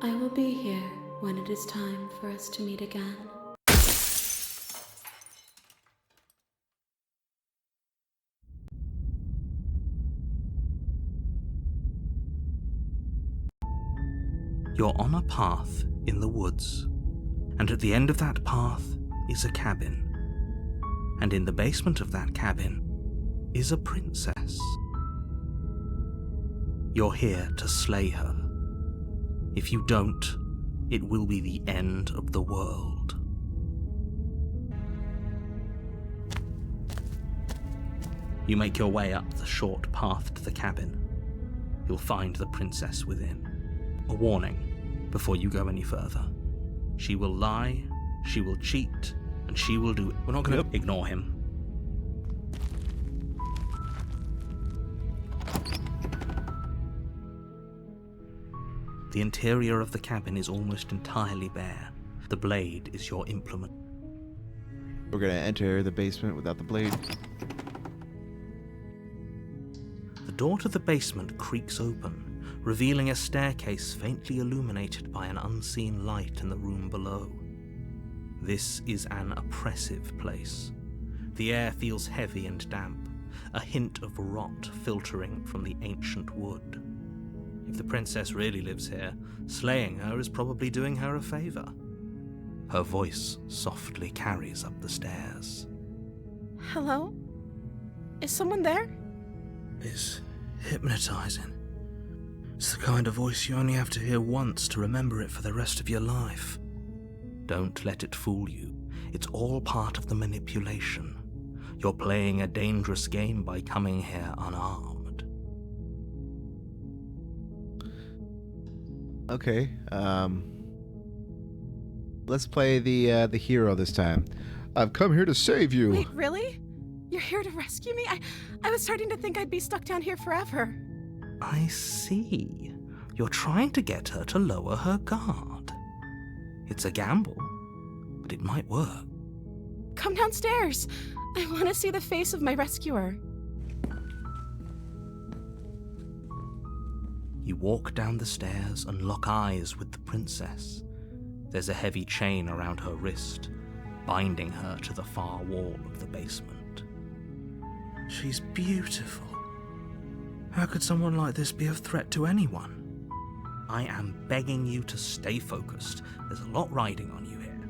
I will be here when it is time for us to meet again. You're on a path in the woods, and at the end of that path is a cabin. And in the basement of that cabin is a princess. You're here to slay her. If you don't, it will be the end of the world. You make your way up the short path to the cabin. You'll find the princess within. A warning before you go any further. She will lie, she will cheat, and she will do it. We're not going to ignore him. The interior of the cabin is almost entirely bare. The blade is your implement. We're gonna enter the basement without the blade. The door to the basement creaks open, revealing a staircase faintly illuminated by an unseen light in the room below. This is an oppressive place. The air feels heavy and damp, a hint of rot filtering from the ancient wood. If the princess really lives here, slaying her is probably doing her a favor. Her voice softly carries up the stairs. Hello? Is someone there? It's hypnotizing. It's the kind of voice you only have to hear once to remember it for the rest of your life. Don't let it fool you. It's all part of the manipulation. You're playing a dangerous game by coming here unarmed. Okay, let's play the hero this time. I've come here to save you. Wait, really? You're here to rescue me? I was starting to think I'd be stuck down here forever. I see. You're trying to get her to lower her guard. It's a gamble, but it might work. Come downstairs. I want to see the face of my rescuer. You walk down the stairs and lock eyes with the princess. There's a heavy chain around her wrist, binding her to the far wall of the basement. She's beautiful. How could someone like this be a threat to anyone? I am begging you to stay focused. There's a lot riding on you here.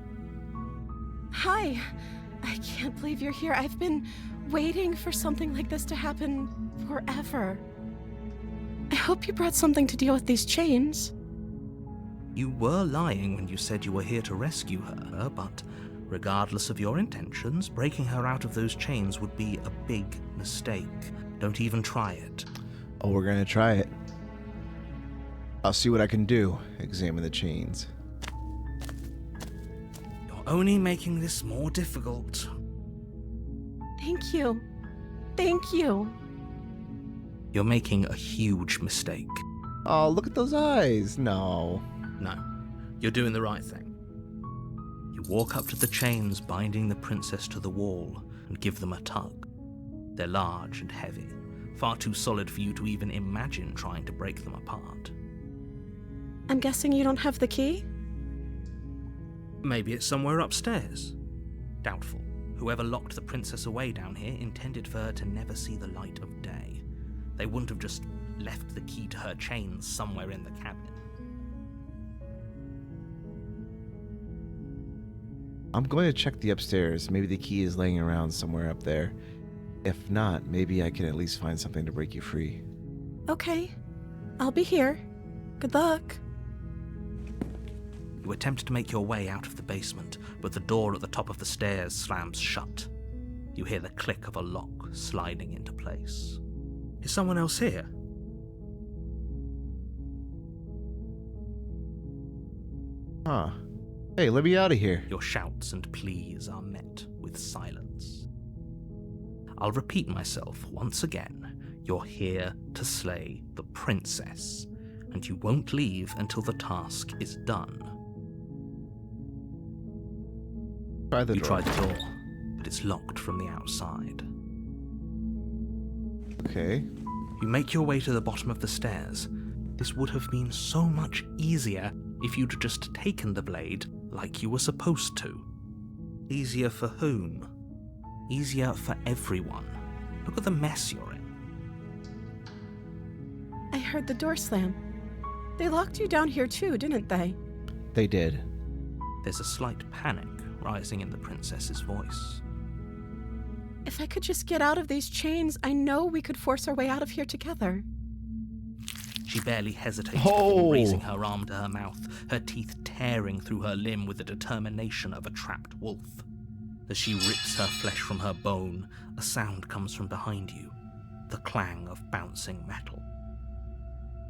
Hi. I can't believe you're here. I've been waiting for something like this to happen forever. I hope you brought something to deal with these chains. You were lying when you said you were here to rescue her, but regardless of your intentions, breaking her out of those chains would be a big mistake. Don't even try it. Oh, we're gonna try it. I'll see what I can do. Examine the chains. You're only making this more difficult. Thank you. Thank you. You're making a huge mistake. Oh, look at those eyes. No. No, you're doing the right thing. You walk up to the chains binding the princess to the wall and give them a tug. They're large and heavy, far too solid for you to even imagine trying to break them apart. I'm guessing you don't have the key? Maybe it's somewhere upstairs. Doubtful. Whoever locked the princess away down here intended for her to never see the light of day. They wouldn't have just left the key to her chains somewhere in the cabin. I'm going to check the upstairs. Maybe the key is laying around somewhere up there. If not, maybe I can at least find something to break you free. Okay. I'll be here. Good luck. You attempt to make your way out of the basement, but the door at the top of the stairs slams shut. You hear the click of a lock sliding into place. Is someone else here? Huh. Hey, let me out of here. Your shouts and pleas are met with silence. I'll repeat myself once again. You're here to slay the princess, and you won't leave until the task is done. Try the door. You try the door, but it's locked from the outside. Okay. You make your way to the bottom of the stairs. This would have been so much easier if you'd just taken the blade like you were supposed to. Easier for whom? Easier for everyone. Look at the mess you're in. I heard the door slam. They locked you down here too, didn't they? They did. There's a slight panic rising in the princess's voice. If I could just get out of these chains, I know we could force our way out of here together. She barely hesitated Oh. before raising her arm to her mouth, her teeth tearing through her limb with the determination of a trapped wolf. As she rips her flesh from her bone, a sound comes from behind you, the clang of bouncing metal.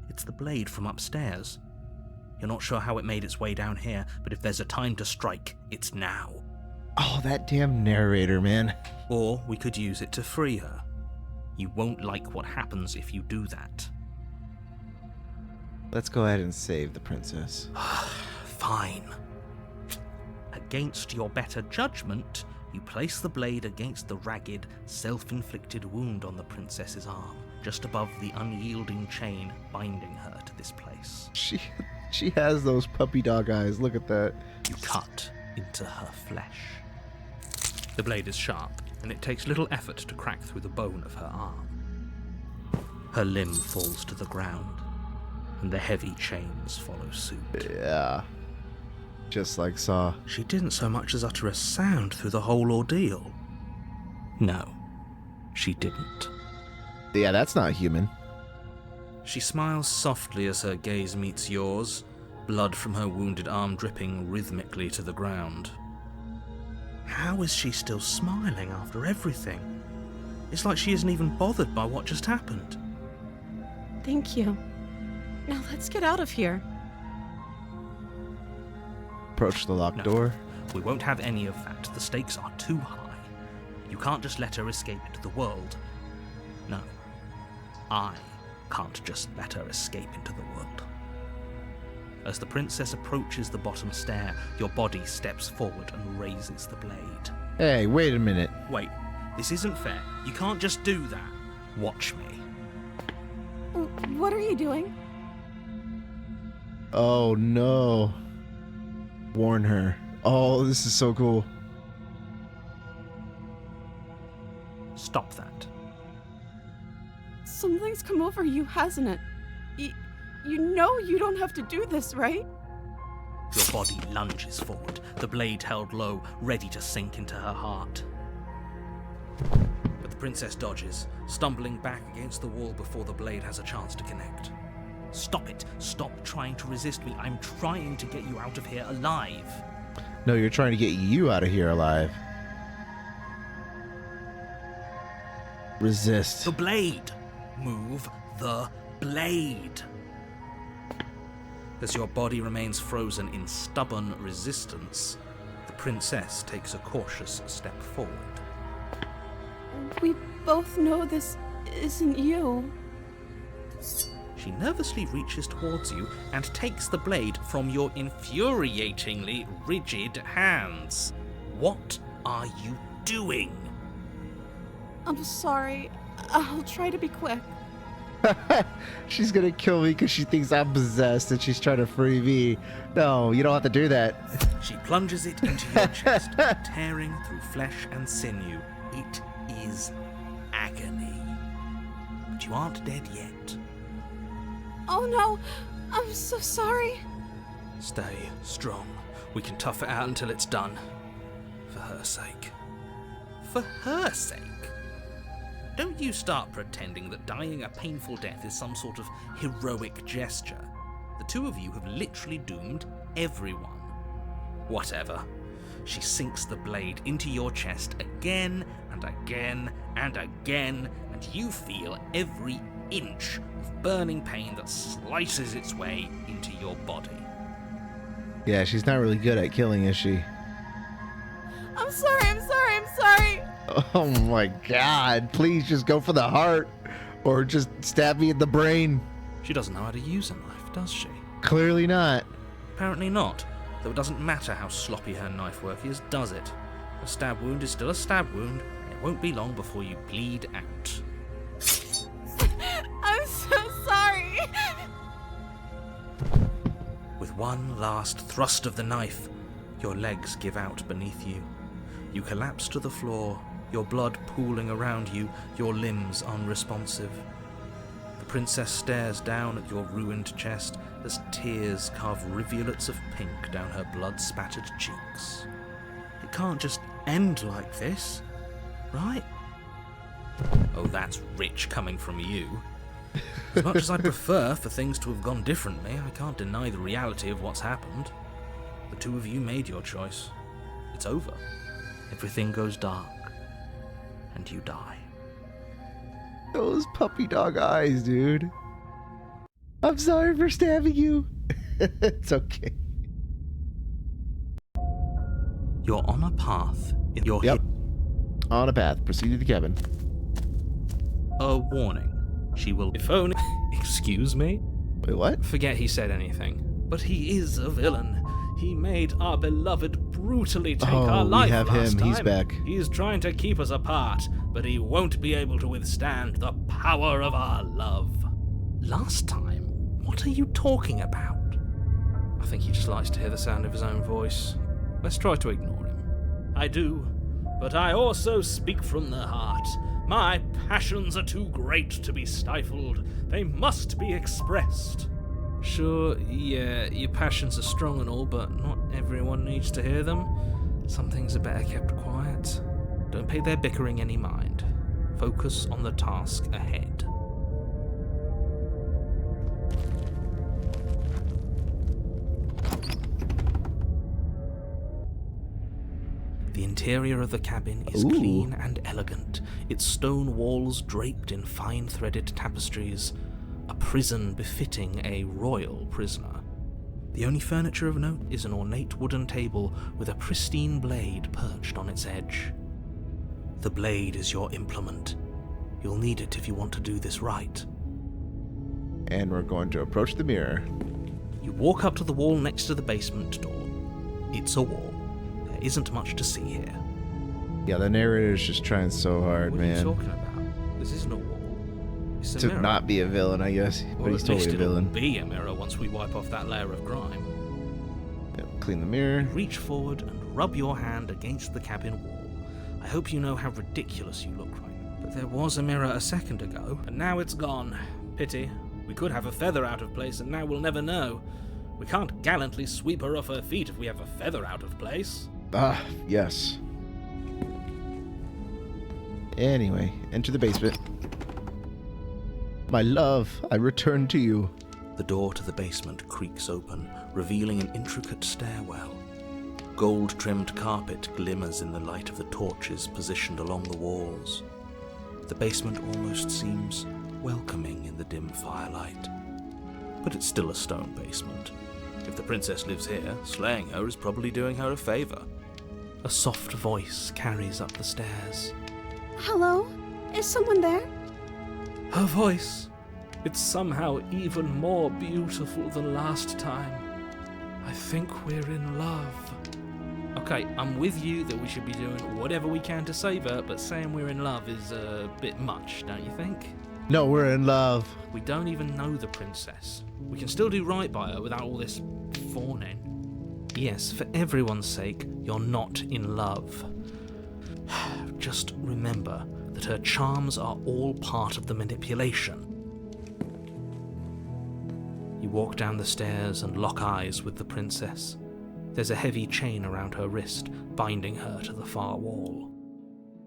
It's the blade from upstairs. You're not sure how it made its way down here, but if there's a time to strike, it's now. Oh, that damn narrator, man. Or we could use it to free her. You won't like what happens if you do that. Let's go ahead and save the princess. Fine. Against your better judgment, you place the blade against the ragged, self-inflicted wound on the princess's arm, just above the unyielding chain binding her to this place. She has those puppy dog eyes. Look at that. You cut into her flesh. The blade is sharp, and it takes little effort to crack through the bone of her arm. Her limb falls to the ground, and the heavy chains follow suit. Yeah. Just like Saw. She didn't so much as utter a sound through the whole ordeal. No, she didn't. Yeah, that's not human. She smiles softly as her gaze meets yours, blood from her wounded arm dripping rhythmically to the ground. How is she still smiling after everything? It's like she isn't even bothered by what just happened. Thank you. Now let's get out of here. Approach the locked No. door. We won't have any of that. The stakes are too high. You can't just let her escape into the world. No, I can't just let her escape into the world. As the princess approaches the bottom stair, your body steps forward and raises the blade. Hey, wait a minute. Wait, this isn't fair. You can't just do that. Watch me. What are you doing? Oh no. Warn her. Oh, this is so cool. Stop that. Something's come over you, hasn't it? You know you don't have to do this, right? Your body lunges forward, the blade held low, ready to sink into her heart. But the princess dodges, stumbling back against the wall before the blade has a chance to connect. Stop it. Stop trying to resist me. I'm trying to get you out of here alive. No, you're trying to get you out of here alive. Resist. The blade. Move the blade. As your body remains frozen in stubborn resistance, the princess takes a cautious step forward. We both know this isn't you. She nervously reaches towards you and takes the blade from your infuriatingly rigid hands. What are you doing? I'm sorry. I'll try to be quick. She's gonna kill me because she thinks I'm possessed and she's trying to free me. No, you don't have to do that. She plunges it into your chest, tearing through flesh and sinew. It is agony. But you aren't dead yet. Oh no, I'm so sorry. Stay strong. We can tough it out until it's done. For her sake. For her sake? Don't you start pretending that dying a painful death is some sort of heroic gesture. The two of you have literally doomed everyone. Whatever. She sinks the blade into your chest again and again and again, and you feel every inch of burning pain that slices its way into your body. Yeah, she's not really good at killing, is she? I'm sorry. Oh my god, please just go for the heart or just stab me in the brain. She doesn't know how to use a knife, does she? Clearly not. Apparently not, though it doesn't matter how sloppy her knife work is, does it? A stab wound is still a stab wound, and it won't be long before you bleed out. I'm so sorry. With one last thrust of the knife, your legs give out beneath you. You collapse to the floor, your blood pooling around you, your limbs unresponsive. The princess stares down at your ruined chest as tears carve rivulets of pink down her blood-spattered cheeks. It can't just end like this, right? Oh, that's rich coming from you. As much as I'd prefer for things to have gone differently, I can't deny the reality of what's happened. The two of you made your choice. It's over. Everything goes dark. And you die. Those puppy dog eyes, dude. I'm sorry for stabbing you. It's okay. You're on a path in your Yep. On a path. Proceed to the cabin. A warning. She will phone. Excuse me? Wait, what? Forget he said anything. But he is a villain. He made our beloved brutally take our life we have last him. time. He's back. He's trying to keep us apart, but he won't be able to withstand the power of our love. Last time? What are you talking about? I think he just likes to hear the sound of his own voice. Let's try to ignore him. I do, but I also speak from the heart. My passions are too great to be stifled. They must be expressed. Sure, yeah, your passions are strong and all, but not everyone needs to hear them. Some things are better kept quiet. Don't pay their bickering any mind. Focus on the task ahead. The interior of the cabin is clean and elegant, its stone walls draped in fine-threaded tapestries, a prison befitting a royal prisoner. The only furniture of note is an ornate wooden table with a pristine blade perched on its edge. The blade is your implement. You'll need it if you want to do this right. And we're going to approach the mirror. You walk up to the wall next to the basement door. It's a wall. There isn't much to see here. Yeah, the narrator's just trying so hard, What man. are you talking about? This isn't a wall. It's a To mirror. not be a villain, I guess. But Or he's at least totally a it'll villain. be a mirror once we wipe off that layer of grime. Yep, clean the mirror. Reach forward and rub your hand against the cabin wall. I hope you know how ridiculous you look right. But there was a mirror a second ago, and now it's gone. Pity. We could have a feather out of place, and now we'll never know. We can't gallantly sweep her off her feet if we have a feather out of place. Ah, yes. Anyway, enter the basement. My love, I return to you. The door to the basement creaks open, revealing an intricate stairwell. Gold-trimmed carpet glimmers in the light of the torches positioned along the walls. The basement almost seems welcoming in the dim firelight. But it's still a stone basement. If the princess lives here, slaying her is probably doing her a favor. A soft voice carries up the stairs. Hello? Is someone there? Her voice. It's somehow even more beautiful than last time. I think we're in love. Okay, I'm with you that we should be doing whatever we can to save her, but saying we're in love is a bit much, don't you think? No, we're in love. We don't even know the princess. We can still do right by her without all this fawning. Yes, for everyone's sake, you're not in love. Just remember that her charms are all part of the manipulation. You walk down the stairs and lock eyes with the princess. There's a heavy chain around her wrist, binding her to the far wall.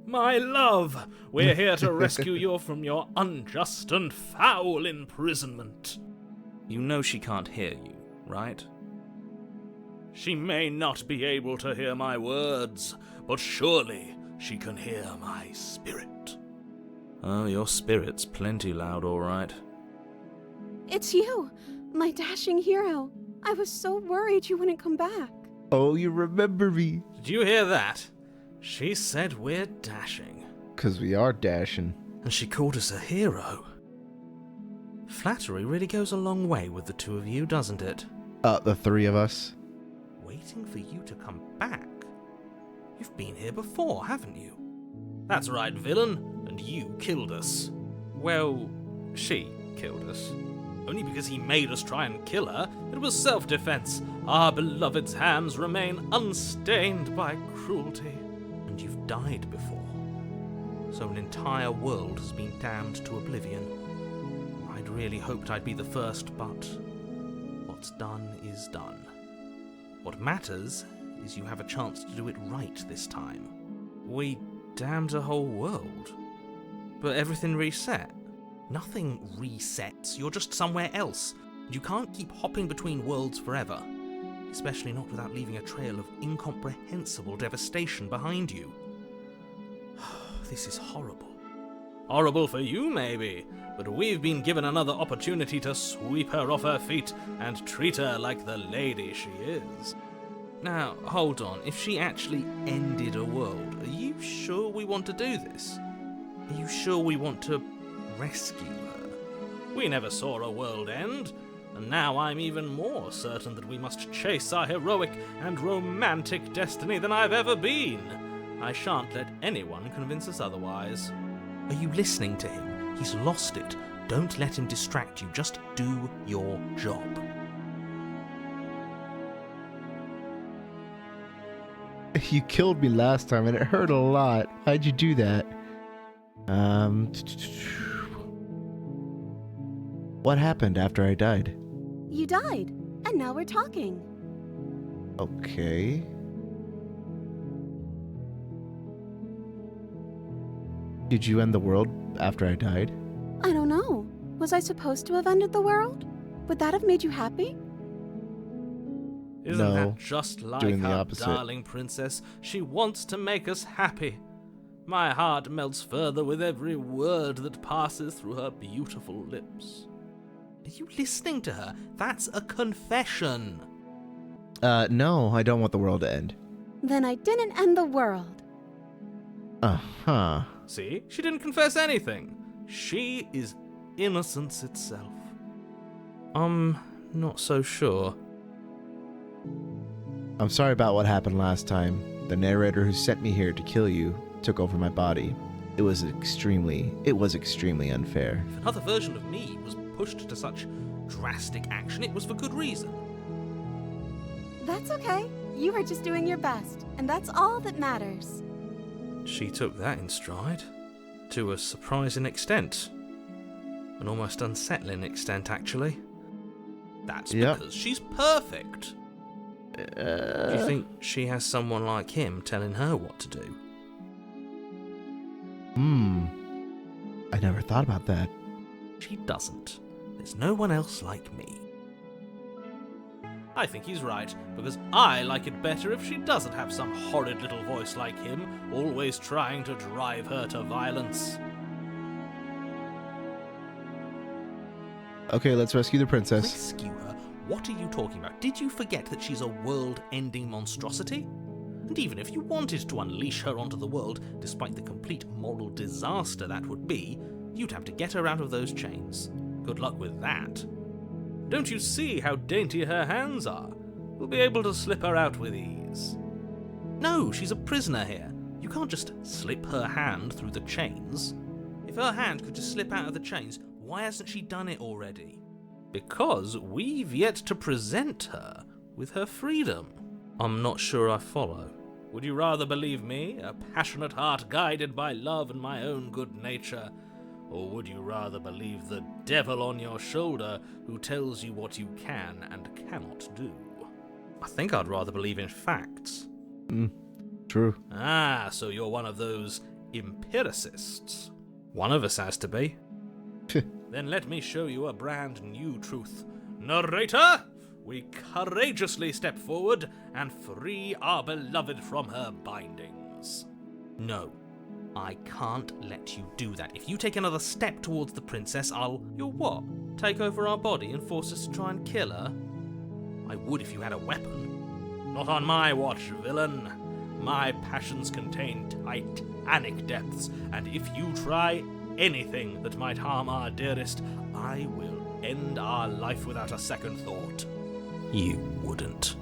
My love, we're here to rescue you from your unjust and foul imprisonment. You know she can't hear you, right? She may not be able to hear my words, but surely she can hear my spirit. Oh, your spirit's plenty loud, all right. It's you, my dashing hero. I was so worried you wouldn't come back. Oh, you remember me. Did you hear that? She said we're dashing. 'Cause we are dashing. And she called us a hero. Flattery really goes a long way with the two of you, doesn't it? The three of us. Waiting for you to come back? You've been here before, haven't you? That's right, villain, and you killed us. Well, she killed us. Only because he made us try and kill her. It was self-defense. Our beloved's hands remain unstained by cruelty. And you've died before. So an entire world has been damned to oblivion. I'd really hoped I'd be the first, but what's done is done. What matters is you have a chance to do it right this time. We damned a whole world. But everything reset. Nothing resets, you're just somewhere else. You can't keep hopping between worlds forever. Especially not without leaving a trail of incomprehensible devastation behind you. This is horrible. Horrible for you, maybe, but we've been given another opportunity to sweep her off her feet and treat her like the lady she is. Now, hold on, if she actually ended a world, are you sure we want to do this? Are you sure we want to rescue her? We never saw a world end, and now I'm even more certain that we must chase our heroic and romantic destiny than I've ever been. I shan't let anyone convince us otherwise. Are you listening to him? He's lost it. Don't let him distract you. Just do your job. You killed me last time and it hurt a lot. Why'd you do that? What happened after I died? You died, and now we're talking. Okay. Did you end the world after I died? I don't know. Was I supposed to have ended the world? Would that have made you happy? Isn't No, that just like doing the our opposite. darling princess? She wants to make us happy. My heart melts further with every word that passes through her beautiful lips. Are you listening to her? That's a confession. No, I don't want the world to end. Then I didn't end the world. Uh-huh. See? She didn't confess anything. She is innocence itself. I'm not so sure. I'm sorry about what happened last time. The narrator who sent me here to kill you took over my body. It was extremely unfair. If another version of me was pushed to such drastic action, it was for good reason. That's okay. You were just doing your best, and that's all that matters. She took that in stride. To a surprising extent. An almost unsettling extent, actually. That's Yep. because she's perfect. Do you think she has someone like him telling her what to do? I never thought about that. She doesn't. There's no one else like me. I think he's right, because I like it better if she doesn't have some horrid little voice like him, always trying to drive her to violence. Okay, let's rescue the princess. Rescue her? What are you talking about? Did you forget that she's a world-ending monstrosity? And even if you wanted to unleash her onto the world, despite the complete moral disaster that would be, you'd have to get her out of those chains. Good luck with that. Don't you see how dainty her hands are? We'll be able to slip her out with ease. No, she's a prisoner here. You can't just slip her hand through the chains. If her hand could just slip out of the chains, why hasn't she done it already? Because we've yet to present her with her freedom. I'm not sure I follow. Would you rather believe me, a passionate heart guided by love and my own good nature? Or would you rather believe the devil on your shoulder who tells you what you can and cannot do? I think I'd rather believe in facts. True. Ah, so you're one of those empiricists. One of us has to be. Then let me show you a brand new truth. Narrator, we courageously step forward and free our beloved from her bindings. No, I can't let you do that. If you take another step towards the princess, You'll what? Take over our body and force us to try and kill her? I would if you had a weapon. Not on my watch, villain. My passions contain titanic depths, and if you try anything that might harm our dearest, I will end our life without a second thought. You wouldn't.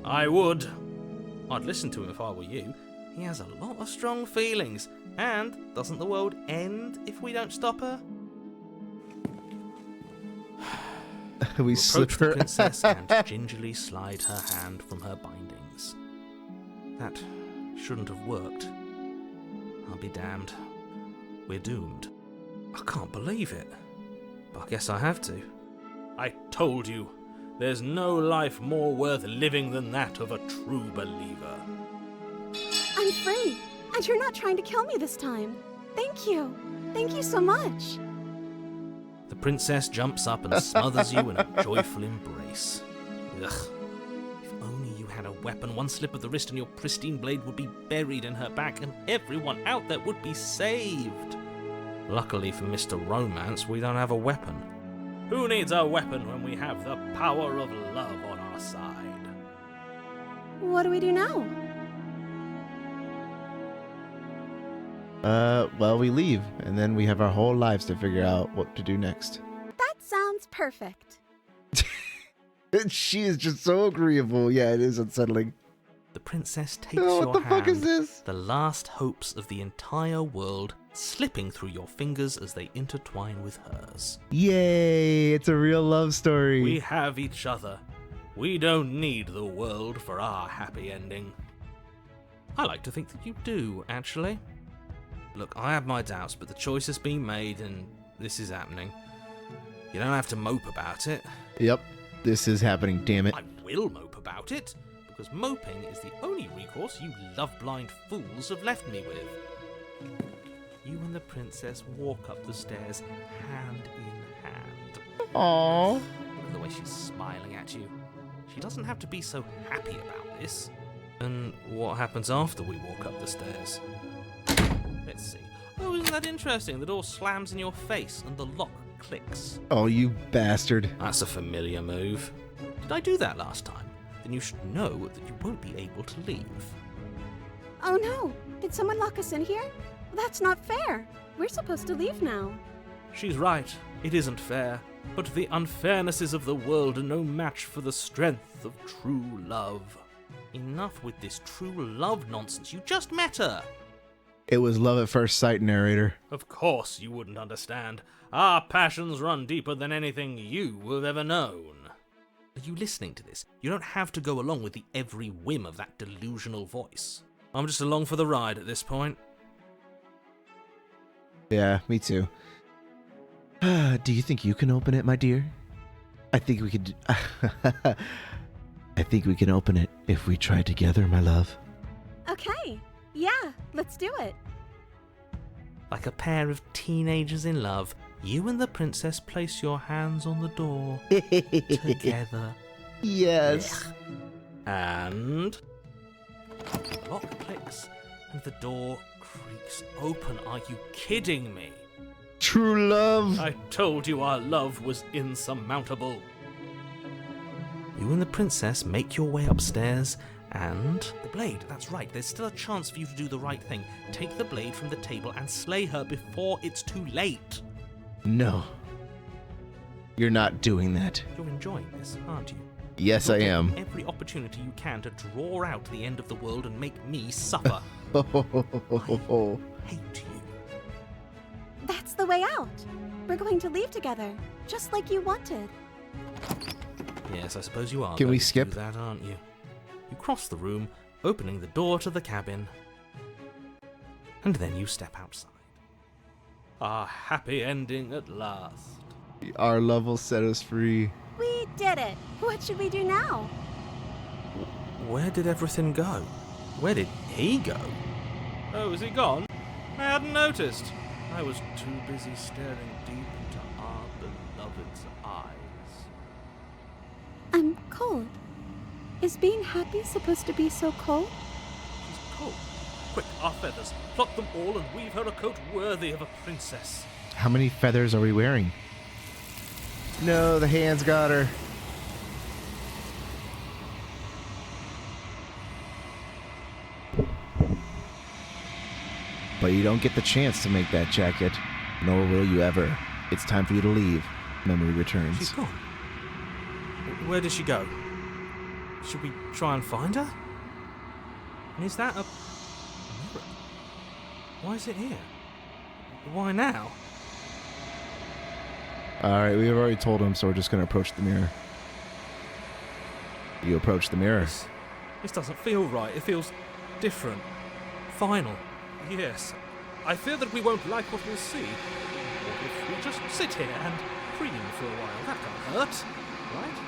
I would. I'd listen to him if I were you. He has a lot of strong feelings. And doesn't the world end if we don't stop her? We You slip approach the her. princess and gingerly slide her hand from her bindings. That shouldn't have worked. I'll be damned. We're doomed. I can't believe it. But I guess I have to. I told you, there's no life more worth living than that of a true believer. I'm free, and you're not trying to kill me this time. Thank you. Thank you so much. The princess jumps up and smothers you in a joyful embrace. Ugh. If only you had a weapon, one slip of the wrist and your pristine blade would be buried in her back and everyone out there would be saved. Luckily for Mr. Romance, we don't have a weapon. Who needs a weapon when we have the power of love on our side? What do we do now? Well, we leave, and then we have our whole lives to figure out what to do next. That sounds perfect. She is just so agreeable. Yeah, it is unsettling. The princess takes Oh, your what the hand, fuck is this? the last hopes of the entire world slipping through your fingers as they intertwine with hers. Yay! It's a real love story. We have each other. We don't need the world for our happy ending. I like to think that you do, actually. Look, I have my doubts, but the choice has been made and this is happening. You don't have to mope about it. Yep, this is happening, damn it. I will mope about it, because moping is the only recourse you love-blind fools have left me with. You and the princess walk up the stairs hand in hand. Aww. Look at the way she's smiling at you. She doesn't have to be so happy about this. And what happens after we walk up the stairs? Let's see. Oh, isn't that interesting? The door slams in your face and the lock clicks. Oh, you bastard. That's a familiar move. Did I do that last time? Then you should know that you won't be able to leave. Oh no! Did someone lock us in here? That's not fair. We're supposed to leave now. She's right. It isn't fair. But the unfairnesses of the world are no match for the strength of true love. Enough with this true love nonsense. You just met her. It was love at first sight, narrator. Of course you wouldn't understand. Our passions run deeper than anything you have ever known. Are you listening to this? You don't have to go along with the every whim of that delusional voice. I'm just along for the ride at this point. Yeah, me too. Do you think you can open it, my dear? I think we could. I think we can open it if we try together, my love. Okay. Yeah, let's do it. Like a pair of teenagers in love, you and the princess place your hands on the door together. Yes. And the lock clicks and the door creaks open. Are you kidding me? True love. I told you our love was insurmountable. You and the princess make your way upstairs and the blade, that's right, there's still a chance for you to do the right thing. Take the blade from the table and slay her before it's too late. No. You're not doing that. You're enjoying this, aren't you? Yes, You're I taking am. every opportunity you can to draw out the end of the world and make me suffer. Hate you. That's the way out. We're going to leave together, just like you wanted. Yes, I suppose you are. Can we going to skip? do that, aren't you? You cross the room, opening the door to the cabin, and then you step outside. Our happy ending at last. Our love will set us free. We did it. What should we do now? Where did everything go? Where did he go? Oh, is he gone? I hadn't noticed. I was too busy staring deep into our beloved's eyes. I'm cold. Is being happy supposed to be so cold? She's cold. Quick, our feathers. Pluck them all and weave her a coat worthy of a princess. How many feathers are we wearing? No, the hands got her. But you don't get the chance to make that jacket, nor will you ever. It's time for you to leave. Memory returns. She's gone. Where did she go? Should we try and find her? And is that a mirror? Why is it here? Why now? Alright, we've already told him, so we're just going to approach the mirror. You approach the mirror. This doesn't feel right. It feels different. Final. Yes. I fear that we won't like what we'll see. What if we just sit here and preen for a while? That can't hurt, right?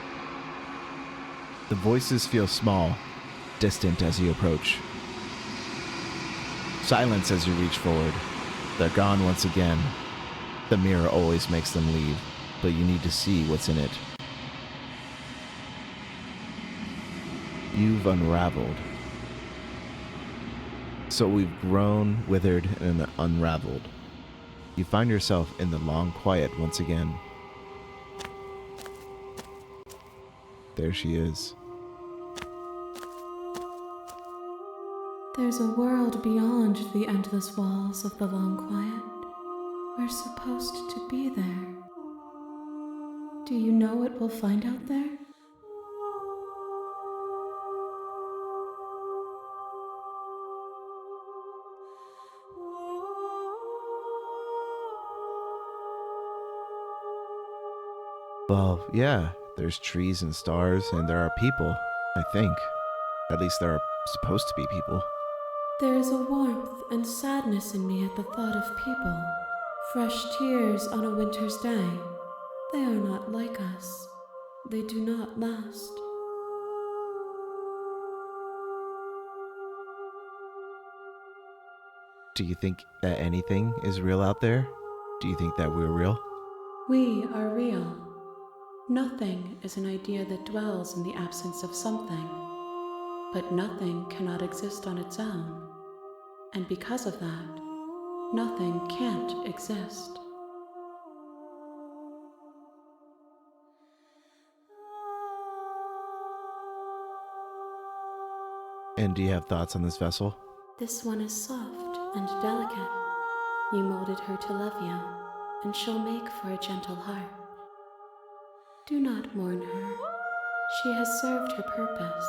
The voices feel small, distant as you approach. Silence as you reach forward. They're gone once again. The mirror always makes them leave, but you need to see what's in it. You've unraveled. So we've grown, withered, and unraveled. You find yourself in the long quiet once again. There she is. There's a world beyond the endless walls of the long quiet. We're supposed to be there. Do you know what we'll find out there? Well, yeah, there's trees and stars, and there are people, I think. At least there are supposed to be people. There is a warmth and sadness in me at the thought of people. Fresh tears on a winter's day. They are not like us. They do not last. Do you think that anything is real out there? Do you think that we're real? We are real. Nothing is an idea that dwells in the absence of something. But nothing cannot exist on its own. And because of that, nothing can't exist. And do you have thoughts on this vessel? This one is soft and delicate. You molded her to love you, and she'll make for a gentle heart. Do not mourn her. She has served her purpose.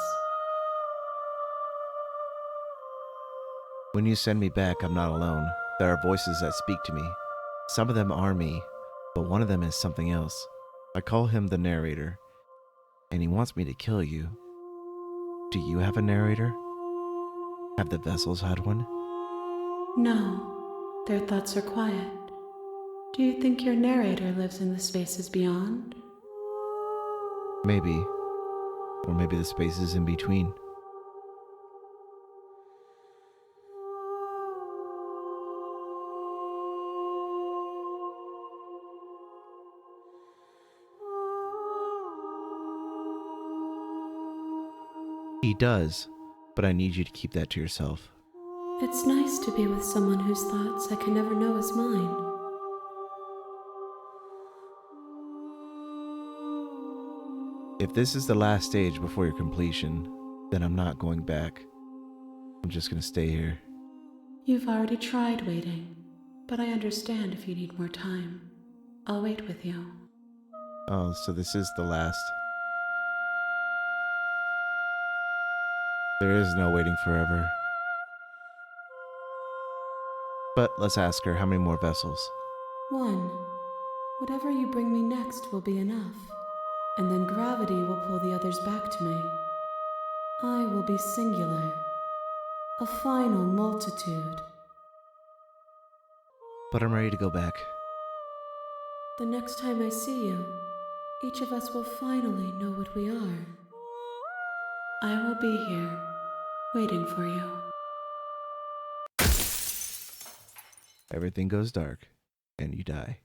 When you send me back, I'm not alone. There are voices that speak to me. Some of them are me, but one of them is something else. I call him the narrator, and he wants me to kill you. Do you have a narrator? Have the vessels had one? No, their thoughts are quiet. Do you think your narrator lives in the spaces beyond? Maybe. Or maybe the spaces in between. He does, but I need you to keep that to yourself. It's nice to be with someone whose thoughts I can never know as mine. If this is the last stage before your completion, then I'm not going back. I'm just gonna stay here. You've already tried waiting, but I understand if you need more time. I'll wait with you. Oh, so this is the last. There is no waiting forever. But let's ask her how many more vessels. One. Whatever you bring me next will be enough, and then gravity will pull the others back to me. I will be singular, a final multitude. But I'm ready to go back. The next time I see you, each of us will finally know what we are. I will be here, waiting for you. Everything goes dark, and you die.